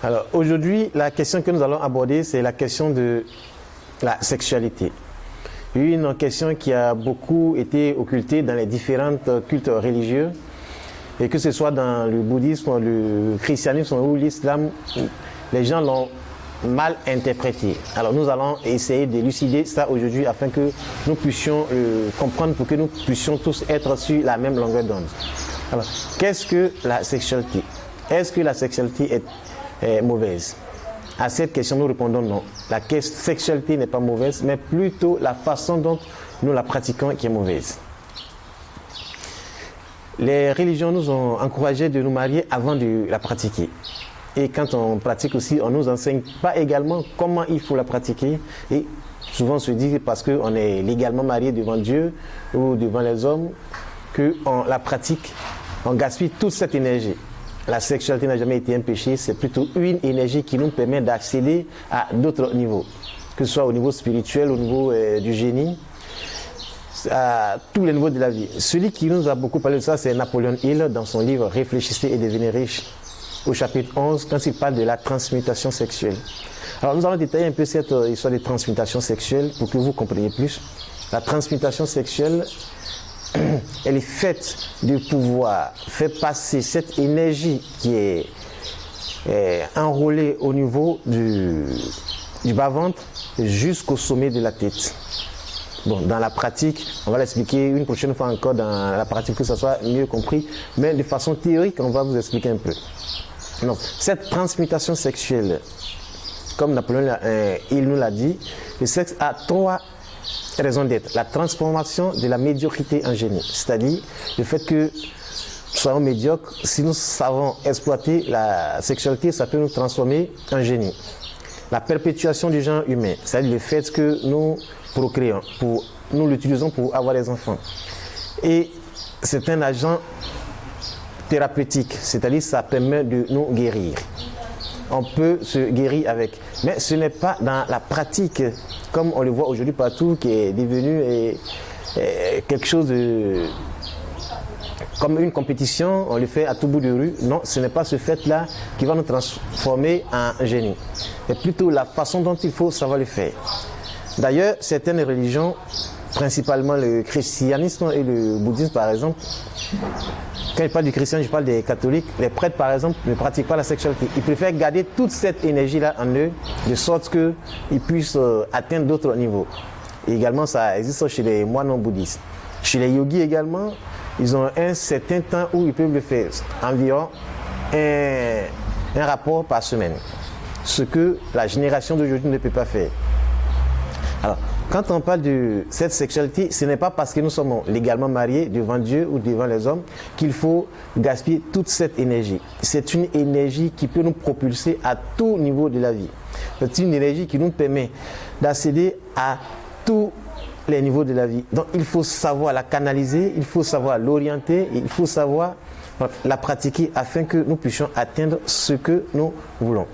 Alors aujourd'hui, la question que nous allons aborder, c'est la question de la sexualité. Une question qui a beaucoup été occultée dans les différentes cultes religieux, et que ce soit dans le bouddhisme, le christianisme ou l'islam, les gens l'ont mal interprété. Alors nous allons essayer d'élucider ça aujourd'hui afin que nous puissions comprendre, pour que nous puissions tous être sur la même longueur d'onde. Alors, qu'est-ce que la sexualité? Est-ce que la sexualité est mauvaise? À cette question, nous répondons non. La sexualité n'est pas mauvaise, mais plutôt la façon dont nous la pratiquons qui est mauvaise. Les religions nous ont encouragés de nous marier avant de la pratiquer. Et quand on pratique aussi, on ne nous enseigne pas également comment il faut la pratiquer. Et souvent on se dit parce qu'on est légalement marié devant Dieu ou devant les hommes, qu'on la pratique, on gaspille toute cette énergie. La sexualité n'a jamais été un péché, c'est plutôt une énergie qui nous permet d'accéder à d'autres niveaux, que ce soit au niveau spirituel, au niveau du génie, à tous les niveaux de la vie. Celui qui nous a beaucoup parlé de ça, c'est Napoléon Hill, dans son livre « Réfléchissez et devenez riche », au chapitre 11, quand il parle de la transmutation sexuelle. Alors nous allons détailler un peu cette histoire de transmutation sexuelle pour que vous compreniez plus. La transmutation sexuelle, elle est faite de pouvoir faire passer cette énergie qui est enrôlée au niveau du bas-ventre jusqu'au sommet de la tête. Bon, dans la pratique, on va l'expliquer une prochaine fois encore dans la pratique, que ça soit mieux compris, mais de façon théorique, on va vous expliquer un peu. Donc, cette transmutation sexuelle, comme Napoléon il nous l'a dit, le sexe a trois raisons d'être. La transformation de la médiocrité en génie, c'est-à-dire le fait que nous soyons médiocres, si nous savons exploiter la sexualité, ça peut nous transformer en génie. La perpétuation du genre humain, c'est-à-dire le fait que nous procréons, nous l'utilisons pour avoir des enfants. Et c'est un agent thérapeutique, c'est-à-dire ça permet de nous guérir. On peut se guérir avec. Mais ce n'est pas dans la pratique, comme on le voit aujourd'hui partout, qui est devenu quelque chose de... comme une compétition, on le fait à tout bout de rue. Non, ce n'est pas ce fait-là qui va nous transformer en génie. C'est plutôt la façon dont il faut savoir le faire. D'ailleurs, certaines religions, principalement le christianisme et le bouddhisme par exemple, quand je parle du christianisme, je parle des catholiques, les prêtres par exemple ne pratiquent pas la sexualité. Ils préfèrent garder toute cette énergie-là en eux, de sorte qu'ils puissent atteindre d'autres niveaux. Et également, ça existe chez les moines bouddhistes. Chez les yogis également, ils ont un certain temps où ils peuvent le faire, environ un rapport par semaine. Ce que la génération d'aujourd'hui ne peut pas faire. Alors, quand on parle de cette sexualité, ce n'est pas parce que nous sommes légalement mariés devant Dieu ou devant les hommes qu'il faut gaspiller toute cette énergie. C'est une énergie qui peut nous propulser à tout niveau de la vie. C'est une énergie qui nous permet d'accéder à tous les niveaux de la vie. Donc il faut savoir la canaliser, il faut savoir l'orienter, il faut savoir la pratiquer afin que nous puissions atteindre ce que nous voulons.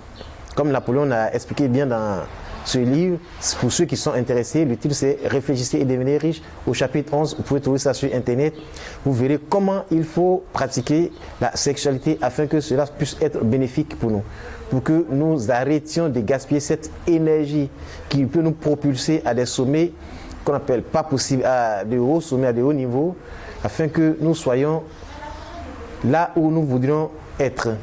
Comme Napoléon a expliqué bien dans ce livre, pour ceux qui sont intéressés, le titre c'est « Réfléchissez et devenez riche » au chapitre 11, vous pouvez trouver ça sur internet. Vous verrez comment il faut pratiquer la sexualité afin que cela puisse être bénéfique pour nous. Pour que nous arrêtions de gaspiller cette énergie qui peut nous propulser à des sommets qu'on n'appelle pas possible, à de hauts sommets, à de hauts niveaux, afin que nous soyons là où nous voudrions être.